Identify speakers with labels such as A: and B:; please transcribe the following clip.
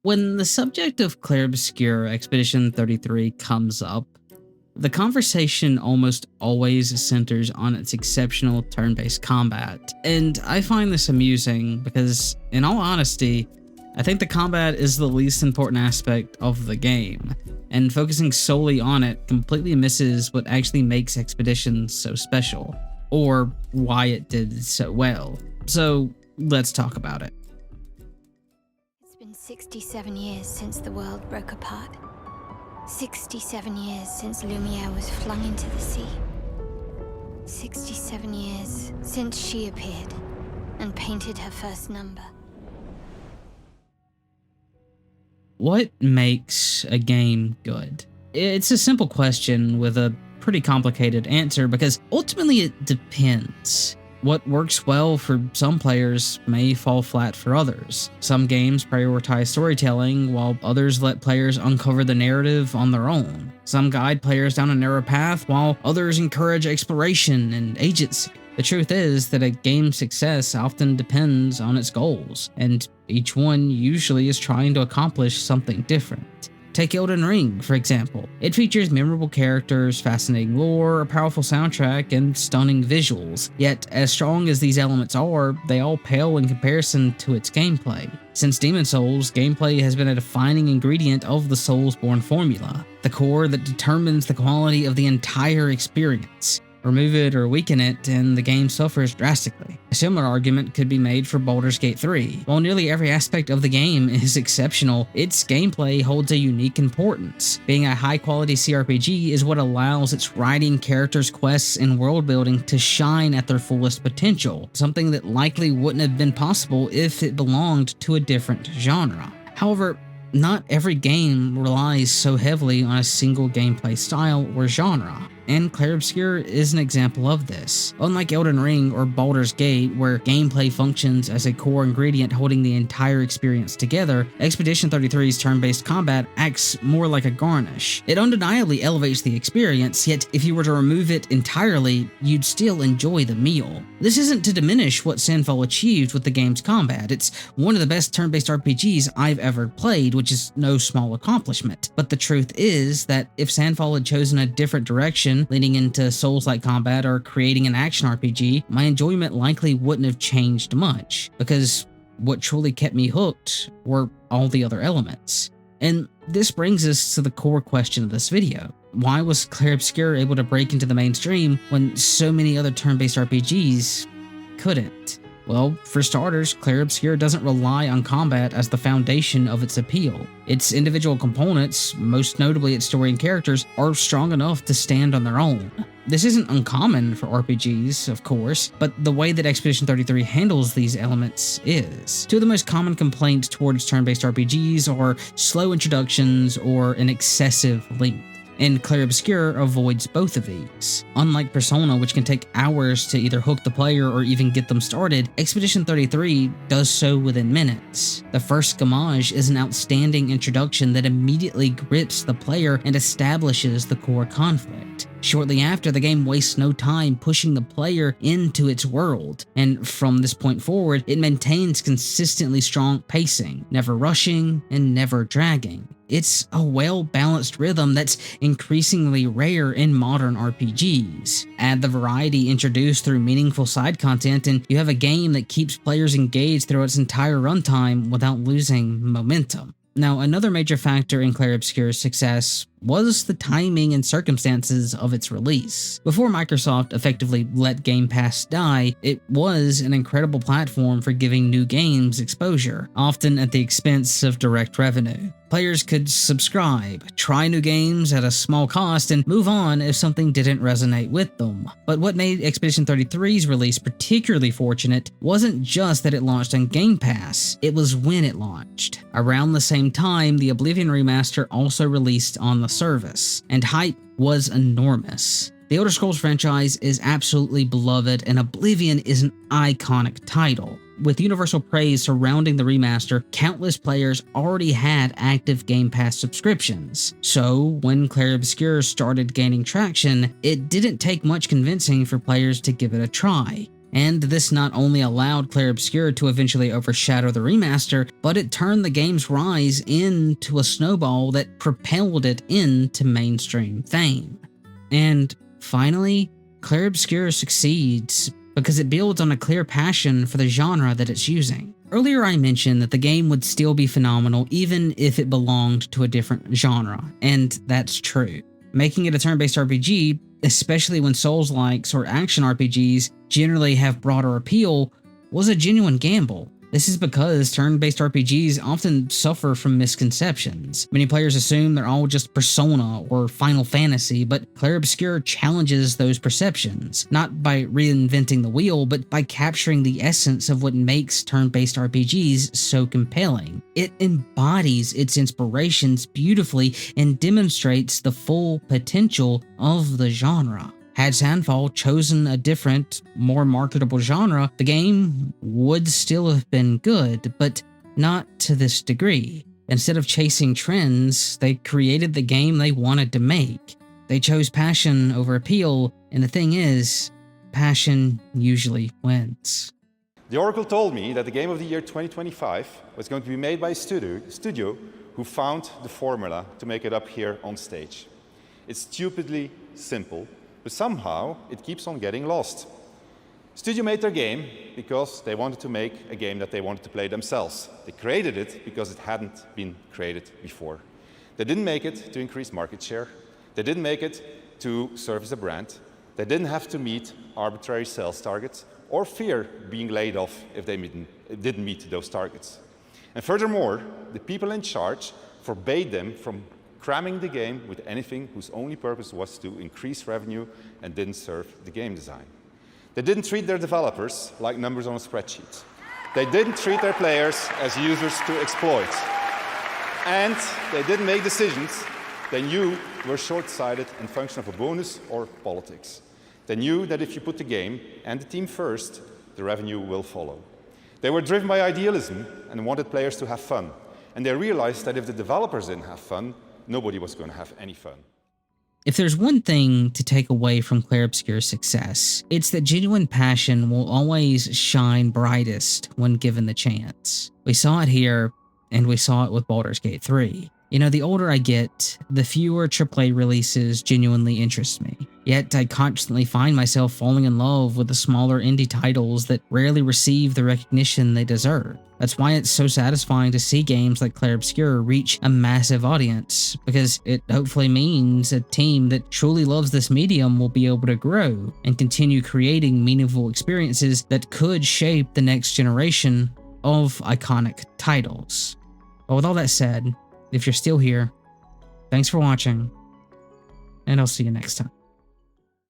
A: When the subject of Clair Obscur Expedition 33 comes up, the conversation almost always centers on its exceptional turn-based combat, and I find this amusing because, in all honesty, I think the combat is the least important aspect of the game, and focusing solely on it completely misses what actually makes Expedition so special, or why it did so well. So let's talk about it.
B: It's been 67 years since the world broke apart. 67 years since Lumiere was flung into the sea. 67 years since she appeared and painted her first number.
A: What makes a game good? It's a simple question with a pretty complicated answer because ultimately it depends. What works well for some players may fall flat for others. Some games prioritize storytelling, while others let players uncover the narrative on their own. Some guide players down a narrow path, while others encourage exploration and agency. The truth is that a game's success often depends on its goals, and each one usually is trying to accomplish something different. Take Elden Ring, for example. It features memorable characters, fascinating lore, a powerful soundtrack, and stunning visuals. Yet, as strong as these elements are, they all pale in comparison to its gameplay. Since Demon's Souls, gameplay has been a defining ingredient of the Soulsborne formula, the core that determines the quality of the entire experience. Remove it or weaken it, and the game suffers drastically. A similar argument could be made for Baldur's Gate 3. While nearly every aspect of the game is exceptional, its gameplay holds a unique importance. Being a high-quality CRPG is what allows its writing, characters, quests, and world-building to shine at their fullest potential, something that likely wouldn't have been possible if it belonged to a different genre. However, not every game relies so heavily on a single gameplay style or genre, and Clair Obscur is an example of this. Unlike Elden Ring or Baldur's Gate, where gameplay functions as a core ingredient holding the entire experience together, Expedition 33's turn-based combat acts more like a garnish. It undeniably elevates the experience, yet if you were to remove it entirely, you'd still enjoy the meal. This isn't to diminish what Sandfall achieved with the game's combat. It's one of the best turn-based RPGs I've ever played, which is no small accomplishment. But the truth is that if Sandfall had chosen a different direction, leaning into Souls-like combat or creating an action RPG, my enjoyment likely wouldn't have changed much, because what truly kept me hooked were all the other elements. And this brings us to the core question of this video. Why was Clair Obscur able to break into the mainstream when so many other turn-based RPGs couldn't? Well, for starters, Clair Obscur doesn't rely on combat as the foundation of its appeal. Its individual components, most notably its story and characters, are strong enough to stand on their own. This isn't uncommon for RPGs, of course, but the way that Expedition 33 handles these elements is. Two of the most common complaints towards turn-based RPGs are slow introductions or an excessive length, and Clair Obscur avoids both of these. Unlike Persona, which can take hours to either hook the player or even get them started, Expedition 33 does so within minutes. The first Gamage is an outstanding introduction that immediately grips the player and establishes the core conflict. Shortly after, the game wastes no time pushing the player into its world, and from this point forward, it maintains consistently strong pacing, never rushing and never dragging. It's a well-balanced rhythm that's increasingly rare in modern RPGs. Add the variety introduced through meaningful side content, and you have a game that keeps players engaged throughout its entire runtime without losing momentum. Now, another major factor in Clair Obscur's success was the timing and circumstances of its release. Before Microsoft effectively let Game Pass die, it was an incredible platform for giving new games exposure, often at the expense of direct revenue. Players could subscribe, try new games at a small cost, and move on if something didn't resonate with them. But what made Expedition 33's release particularly fortunate wasn't just that it launched on Game Pass, it was when it launched. Around the same time, the Oblivion remaster also released on the service, and hype was enormous. The Elder Scrolls franchise is absolutely beloved, and Oblivion is an iconic title. With universal praise surrounding the remaster, countless players already had active Game Pass subscriptions. So, when Clair Obscur started gaining traction, it didn't take much convincing for players to give it a try. And this not only allowed Clair Obscur to eventually overshadow the remaster, but it turned the game's rise into a snowball that propelled it into mainstream fame. And finally, Clair Obscur succeeds because it builds on a clear passion for the genre that it's using. Earlier I mentioned that the game would still be phenomenal even if it belonged to a different genre, and that's true. Making it a turn-based RPG, especially when Souls-likes or action RPGs generally have broader appeal, was a genuine gamble. This is because turn-based RPGs often suffer from misconceptions. Many players assume they're all just Persona or Final Fantasy, but Clair Obscur challenges those perceptions, not by reinventing the wheel, but by capturing the essence of what makes turn-based RPGs so compelling. It embodies its inspirations beautifully and demonstrates the full potential of the genre. Had Sandfall chosen a different, more marketable genre, the game would still have been good, but not to this degree. Instead of chasing trends, they created the game they wanted to make. They chose passion over appeal, and the thing is, passion usually wins.
C: The Oracle told me that the game of the year 2025 was going to be made by a studio who found the formula to make it up here on stage. It's stupidly simple, but somehow it keeps on getting lost. Studio made their game because they wanted to make a game that they wanted to play themselves. They created it because it hadn't been created before. They didn't make it to increase market share. They didn't make it to serve as a brand. They didn't have to meet arbitrary sales targets or fear being laid off if they didn't meet those targets. And furthermore, the people in charge forbade them from cramming the game with anything whose only purpose was to increase revenue and didn't serve the game design. They didn't treat their developers like numbers on a spreadsheet. They didn't treat their players as users to exploit. And they didn't make decisions they knew were short-sighted and function of a bonus or politics. They knew that if you put the game and the team first, the revenue will follow. They were driven by idealism and wanted players to have fun. And they realized that if the developers didn't have fun, nobody was going to have any fun.
A: If there's one thing to take away from Clair Obscur's success, it's that genuine passion will always shine brightest when given the chance. We saw it here, and we saw it with Baldur's Gate 3. You know, the older I get, the fewer AAA releases genuinely interest me. Yet I constantly find myself falling in love with the smaller indie titles that rarely receive the recognition they deserve. That's why it's so satisfying to see games like Clair Obscur reach a massive audience, because it hopefully means a team that truly loves this medium will be able to grow and continue creating meaningful experiences that could shape the next generation of iconic titles. But with all that said, if you're still here, thanks for watching, and I'll see you next time.